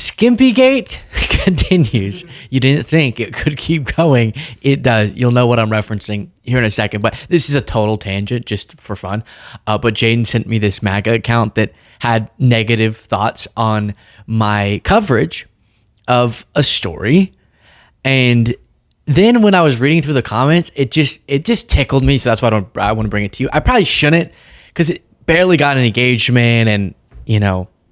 Skimpygate continues. You didn't think it could keep going. It does. You'll know what I'm referencing here in a second, but this is a total tangent just for fun. But Jaden sent me this MAGA account that had negative thoughts on my coverage of a story. And then when I was reading through the comments, it just tickled me. So that's why I want to bring it to you. I probably shouldn't, because it barely got an engagement and,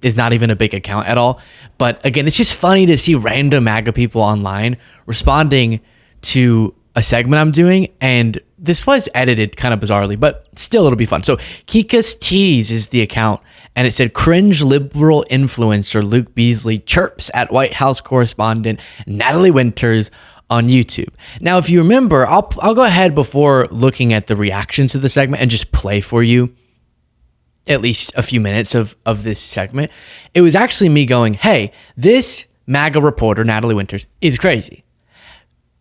is not even a big account at all. But again, it's just funny to see random MAGA people online responding to a segment I'm doing. And this was edited kind of bizarrely, but still it'll be fun. So Kika's Tease is the account. And it said, cringe liberal influencer Luke Beasley chirps at White House correspondent Natalie Winters on YouTube. Now, if you remember, I'll go ahead before looking at the reactions to the segment and just play for you at least a few minutes of this segment. It was actually me going, hey, this MAGA reporter, Natalie Winters, is crazy.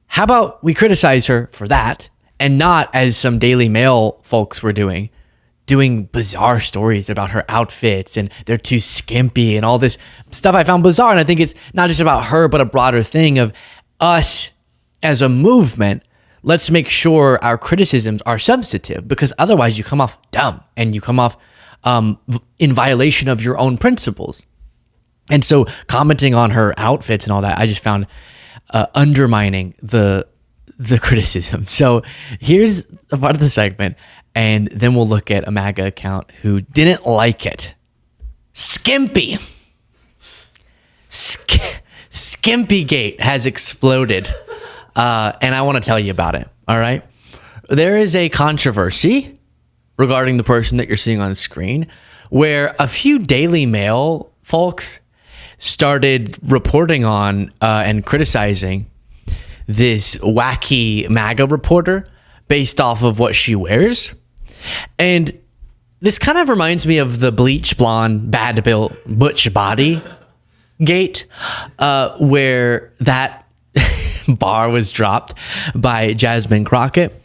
How about we criticize her for that and not, as some Daily Mail folks were doing bizarre stories about her outfits and they're too skimpy and all this stuff I found bizarre. And I think it's not just about her, but a broader thing of us as a movement. Let's make sure our criticisms are substantive, because otherwise you come off dumb and you come off in violation of your own principles. And so commenting on her outfits and all that, I just found undermining the criticism. So here's a part of the segment, and then we'll look at a MAGA account who didn't like it. Skimpy. Skimpygate has exploded, and I want to tell you about it, all right? There is a controversy regarding the person that you're seeing on screen, where a few Daily Mail folks started reporting on and criticizing this wacky MAGA reporter based off of what she wears. And this kind of reminds me of the bleach blonde, bad built, butch body gate, where that bar was dropped by Jasmine Crockett.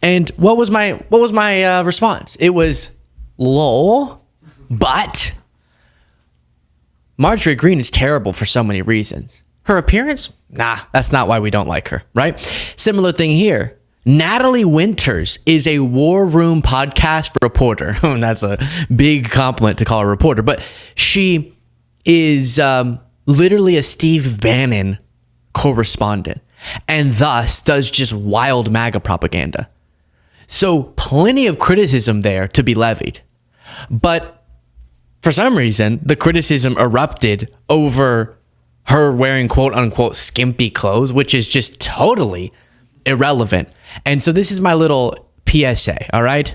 And what was my response? It was, lol, but Marjorie Greene is terrible for so many reasons. Her appearance? Nah, that's not why we don't like her, right? Similar thing here. Natalie Winters is a War Room podcast reporter. That's a big compliment to call her a reporter, but she is literally a Steve Bannon correspondent, and thus does just wild MAGA propaganda. So plenty of criticism there to be levied. But for some reason, the criticism erupted over her wearing quote unquote skimpy clothes, which is just totally irrelevant. And so this is my little PSA, all right?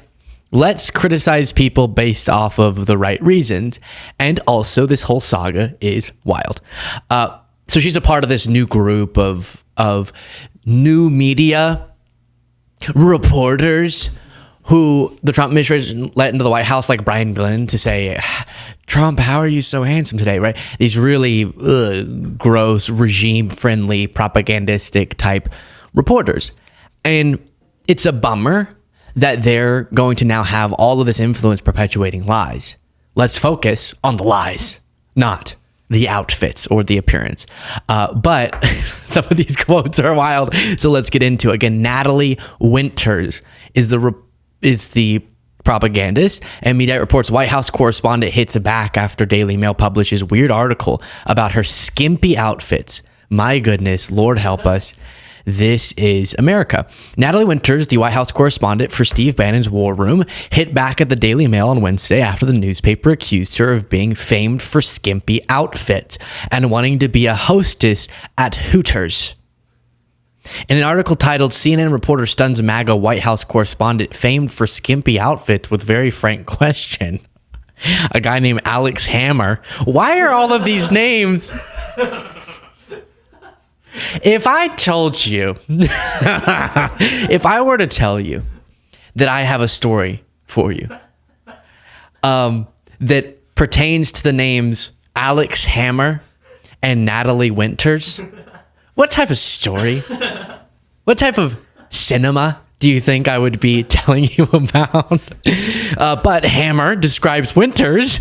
Let's criticize people based off of the right reasons. And also, this whole saga is wild. So she's a part of this new group of new media reporters who the Trump administration let into the White House, like Brian Glenn, to say, Trump, how are you so handsome today, right? These really gross, regime-friendly, propagandistic type reporters. And it's a bummer that they're going to now have all of this influence perpetuating lies. Let's focus on the lies, not the outfits or the appearance. But some of these quotes are wild. So let's get into it. Again, Natalie Winters is the propagandist, and Mediaite reports White House correspondent hits back after Daily Mail publishes weird article about her skimpy outfits. My goodness, Lord help us. This is America. Natalie Winters, the White House correspondent for Steve Bannon's War Room, hit back at the Daily Mail on Wednesday after the newspaper accused her of being famed for skimpy outfits and wanting to be a hostess at Hooters. In an article titled CNN Reporter Stuns MAGA White House Correspondent Famed for Skimpy Outfits with Very Frank Question, a guy named Alex Hammer. Why are all of these names? If I told you, if I were to tell you that I have a story for you that pertains to the names Alex Hammer and Natalie Winters, what type of story, what type of cinema do you think I would be telling you about? But Hammer describes Winters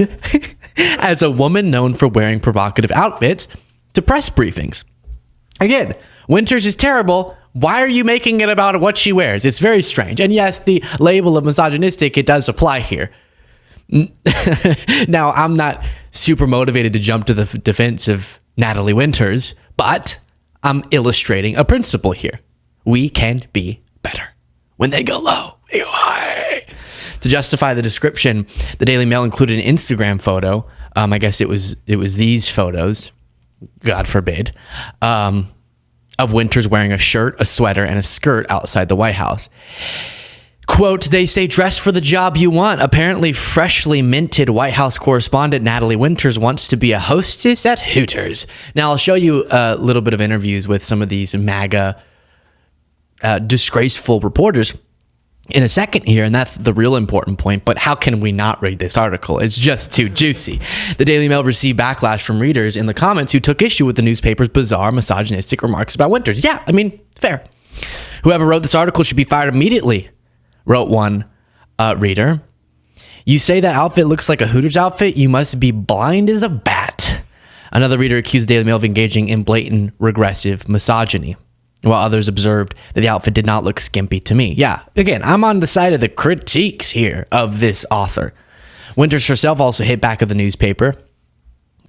as a woman known for wearing provocative outfits to press briefings. Again, Winters is terrible. Why are you making it about what she wears? It's very strange. And yes, the label of misogynistic, it does apply here. Now, I'm not super motivated to jump to the defense of Natalie Winters, but I'm illustrating a principle here. We can be better. When they go low, we go high. To justify the description, the Daily Mail included an Instagram photo. I guess it was these photos, God forbid, of Winters wearing a shirt, a sweater, and a skirt outside the White House. Quote, they say dress for the job you want. Apparently freshly minted White House correspondent Natalie Winters wants to be a hostess at Hooters. Now, I'll show you a little bit of interviews with some of these MAGA disgraceful reporters in a second here, and that's the real important point. But how can we not read this article? It's just too juicy. The Daily Mail received backlash from readers in the comments who took issue with the newspaper's bizarre misogynistic remarks about Winters. Yeah, I mean, fair. Whoever wrote this article should be fired immediately, wrote one reader. You say that outfit looks like a Hooters outfit? You must be blind as a bat. Another reader accused the Daily Mail of engaging in blatant regressive misogyny, while others observed that the outfit did not look skimpy to me. Yeah, again, I'm on the side of the critiques here of this author. Winters herself also hit back at the newspaper,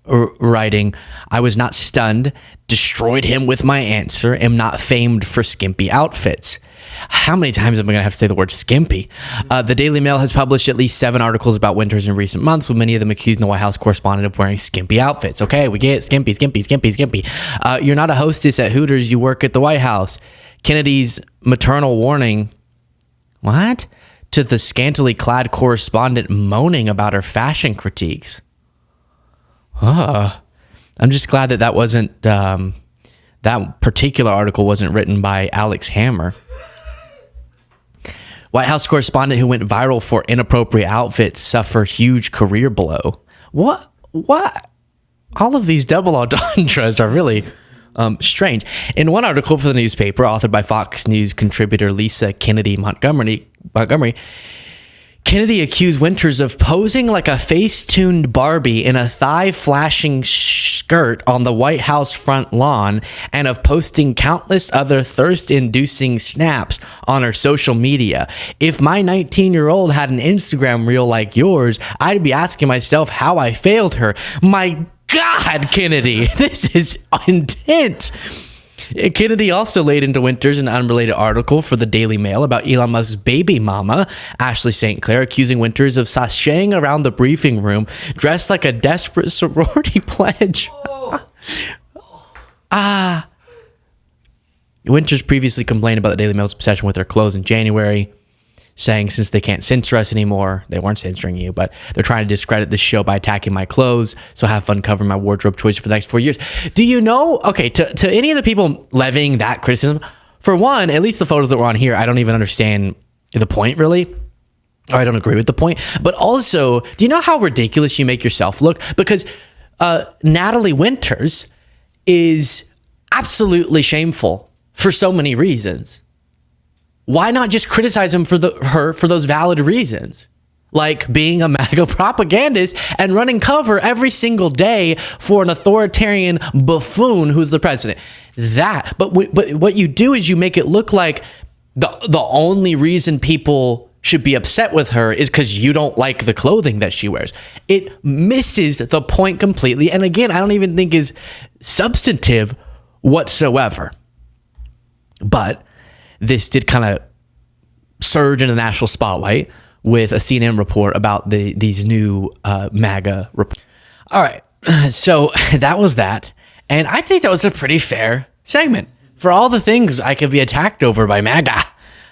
writing, I was not stunned, destroyed him with my answer, am not famed for skimpy outfits. How many times am I going to have to say the word skimpy? The Daily Mail has published at least 7 articles about Winters in recent months, with many of them accusing the White House correspondent of wearing skimpy outfits. Okay, we get it. Skimpy, skimpy, skimpy, skimpy. You're not a hostess at Hooters. You work at the White House. Kennedy's maternal warning. What? To the scantily clad correspondent moaning about her fashion critiques. I'm just glad that wasn't, that particular article wasn't written by Alex Hammer. White House correspondent who went viral for inappropriate outfits suffer huge career blow. What? All of these double entendres are really strange. In one article for the newspaper, authored by Fox News contributor Lisa Kennedy Montgomery, Kennedy accused Winters of posing like a face-tuned Barbie in a thigh-flashing skirt on the White House front lawn and of posting countless other thirst-inducing snaps on her social media. If my 19-year-old had an Instagram reel like yours, I'd be asking myself how I failed her. My God, Kennedy, this is intense. Kennedy also laid into Winters an unrelated article for the Daily Mail about Elon Musk's baby mama, Ashley St. Clair, accusing Winters of sashaying around the briefing room dressed like a desperate sorority pledge. Winters previously complained about the Daily Mail's obsession with her clothes in January, saying since they can't censor us anymore, they weren't censoring you, but they're trying to discredit this show by attacking my clothes, so have fun covering my wardrobe choice for the next 4 years. Do you know, okay, to any of the people levying that criticism, for one, at least the photos that were on here, I don't even understand the point really, or I don't agree with the point, but also, do you know how ridiculous you make yourself look? Because Natalie Winters is absolutely shameful for so many reasons. Why not just criticize him for her for those valid reasons? Like being a MAGA propagandist and running cover every single day for an authoritarian buffoon who's the president. But what you do is you make it look like the only reason people should be upset with her is because you don't like the clothing that she wears. It misses the point completely. And again, I don't even think is substantive whatsoever. But this did kind of surge in the national spotlight with a CNN report about these new MAGA reports. All right, so that was that. And I think that was a pretty fair segment. For all the things I could be attacked over by MAGA,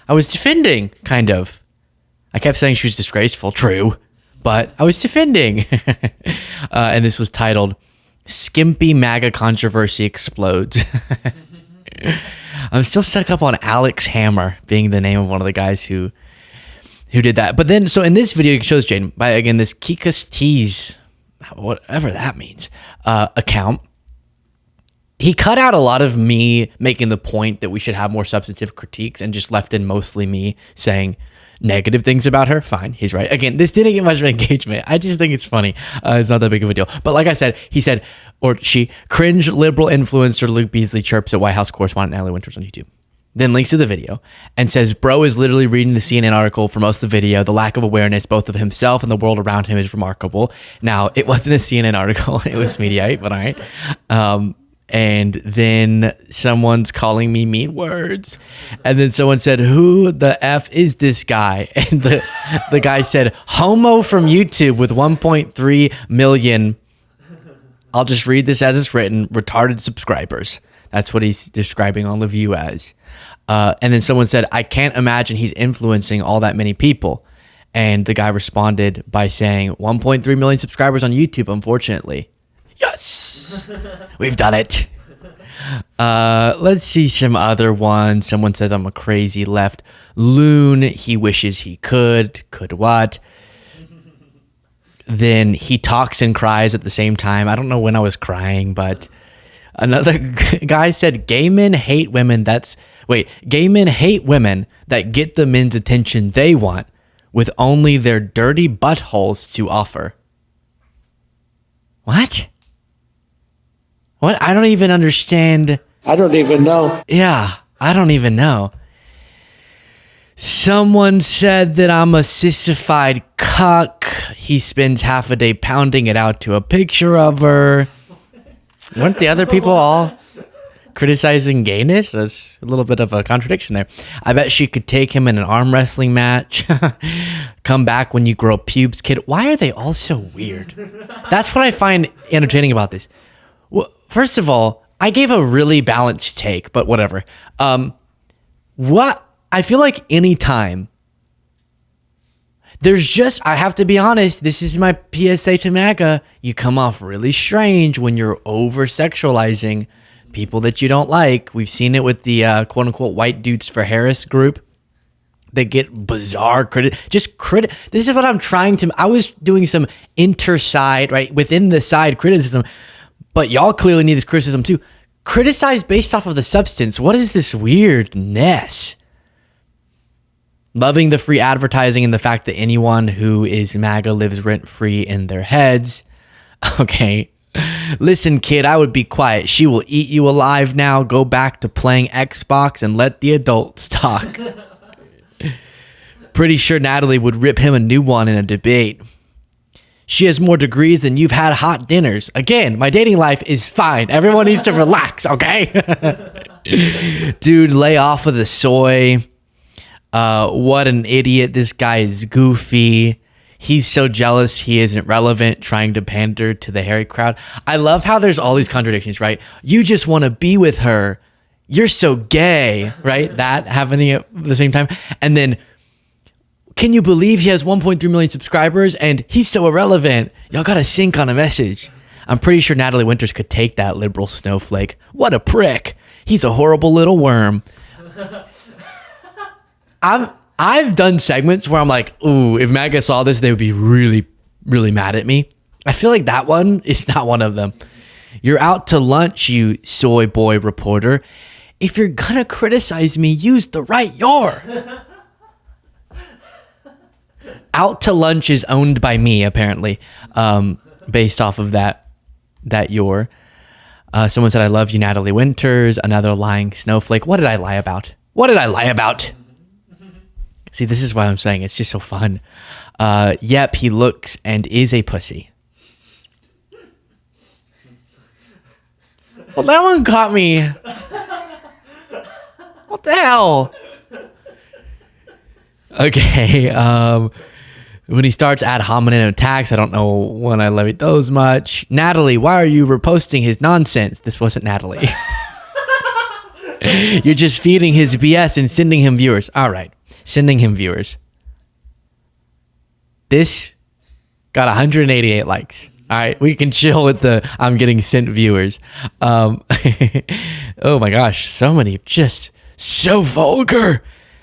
I was defending, kind of. I kept saying she was disgraceful, true, but I was defending. And this was titled, Skimpy MAGA Controversy Explodes. I'm still stuck up on Alex Hammer being the name of one of the guys who did that. But then, so in this video, it shows Jaden by, again, this Kikas Tees, whatever that means, account. He cut out a lot of me making the point that we should have more substantive critiques and just left in mostly me saying negative things about her. Fine, he's right. Again, this didn't get much engagement. I just think it's funny. It's not that big of a deal. But like I said, he said, or she, cringe liberal influencer Luke Beasley chirps at White House correspondent Natalie Winters on YouTube. Then links to the video and says, bro is literally reading the CNN article for most of the video. The lack of awareness, both of himself and the world around him, is remarkable. Now, it wasn't a CNN article. It was Mediaite, but all right. And then someone's calling me mean words. And then someone said, who the F is this guy? And the guy said, homo from YouTube with 1.3 million. I'll just read this as it's written. Retarded subscribers. That's what he's describing on The View as. And then someone said, I can't imagine he's influencing all that many people. And the guy responded by saying, 1.3 million subscribers on YouTube, unfortunately. Yes, we've done it. Let's see some other ones. Someone says, I'm a crazy left loon. He wishes he could. Could what? Then he talks and cries at the same time. I don't know when I was crying, but another guy said, gay men hate women that get the men's attention they want with only their dirty buttholes to offer. What? What? I don't even understand. I don't even know. Yeah, I don't even know. Someone said that I'm a sissified cuck. He spends half a day pounding it out to a picture of her. Weren't the other people all criticizing gayness? That's a little bit of a contradiction there. I bet she could take him in an arm wrestling match. Come back when you grow pubes, kid. Why are they all so weird? That's what I find entertaining about this. Well, first of all, I gave a really balanced take, but whatever. What I feel like anytime there's just, I have to be honest, this is my PSA to MAGA. You come off really strange when you're over sexualizing people that you don't like. We've seen it with the quote unquote white dudes for Harris group. They get bizarre This is what I'm trying to, I was doing some inter-side, right, within the side criticism, but y'all clearly need this criticism too. Criticize based off of the substance. What is this weirdness? Loving the free advertising and the fact that anyone who is MAGA lives rent-free in their heads. Okay. Listen, kid, I would be quiet. She will eat you alive now. Go back to playing Xbox and let the adults talk. Pretty sure Natalie would rip him a new one in a debate. She has more degrees than you've had hot dinners. Again, my dating life is fine. Everyone needs to relax, okay? Dude, lay off of the soy. What an idiot. This guy is goofy. He's so jealous he isn't relevant, trying to pander to the hairy crowd. I love how there's all these contradictions, right? You just want to be with her. You're so gay, right? That happening at the same time. And then, can you believe he has 1.3 million subscribers and he's so irrelevant? Y'all got to sync on a message. I'm pretty sure Natalie Winters could take that liberal snowflake. What a prick. He's a horrible little worm. I've done segments where I'm like, ooh, if MAGA saw this, they would be really, really mad at me. I feel like that one is not one of them. You're out to lunch, you soy boy reporter. If you're gonna criticize me, use the right your. Out to lunch is owned by me, apparently, based off of that your. Someone said, I love you, Natalie Winters. Another lying snowflake. What did I lie about? See, this is why I'm saying it's just so fun. Yep, he looks and is a pussy. Well, that one caught me. What the hell? Okay. When he starts ad hominem attacks, I don't know when I levy those much. Natalie, why are you reposting his nonsense? This wasn't Natalie. You're just feeding his BS and sending him viewers. All right. Sending him viewers. This got 188 likes. All right, we can chill with the I'm getting sent viewers. Oh my gosh, so many, just so vulgar.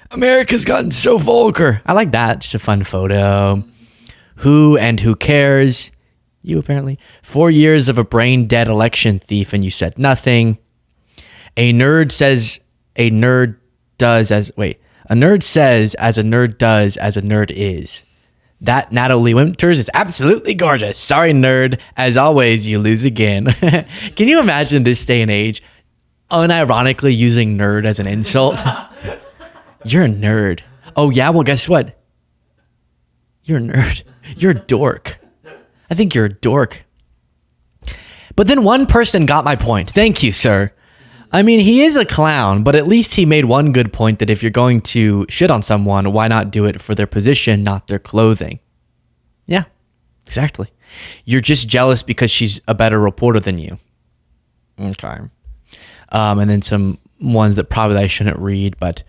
America's gotten so vulgar. I like that, just a fun photo. Who and who cares? You apparently. 4 years of a brain dead election thief and you said nothing. A nerd says a nerd does as, wait. A nerd says as a nerd does as a nerd is. That Natalie Winters is absolutely gorgeous. Sorry, nerd. As always, you lose again. Can you imagine this day and age unironically using nerd as an insult? You're a nerd. Oh, yeah? Well, guess what? You're a nerd. You're a dork. I think you're a dork. But then one person got my point. Thank you, sir. I mean, he is a clown, but at least he made one good point that if you're going to shit on someone, why not do it for their position, not their clothing? Yeah, exactly. You're just jealous because she's a better reporter than you. Okay. And then some ones that probably I shouldn't read, but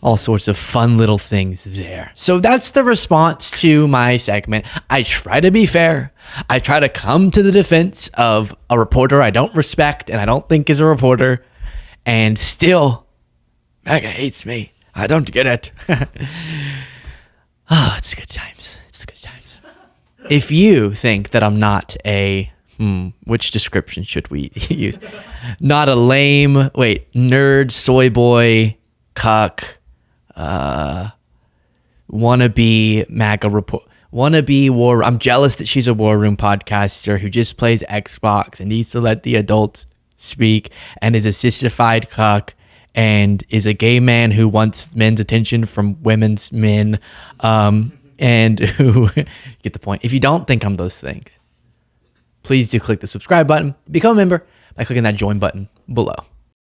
all sorts of fun little things there. So that's the response to my segment. I try to be fair. I try to come to the defense of a reporter I don't respect and I don't think is a reporter. And still, MAGA hates me. I don't get it. Oh, it's good times. It's good times. If you think that I'm not a, which description should we use? Not a lame, nerd, soy boy, cuck, wannabe MAGA report, wannabe war. I'm jealous that she's a war room podcaster who just plays Xbox and needs to let the adults speak and is a sissified cuck and is a gay man who wants men's attention from women's men, and who get the point. If you don't think I'm those things, please do click the subscribe button, become a member by clicking that join button below.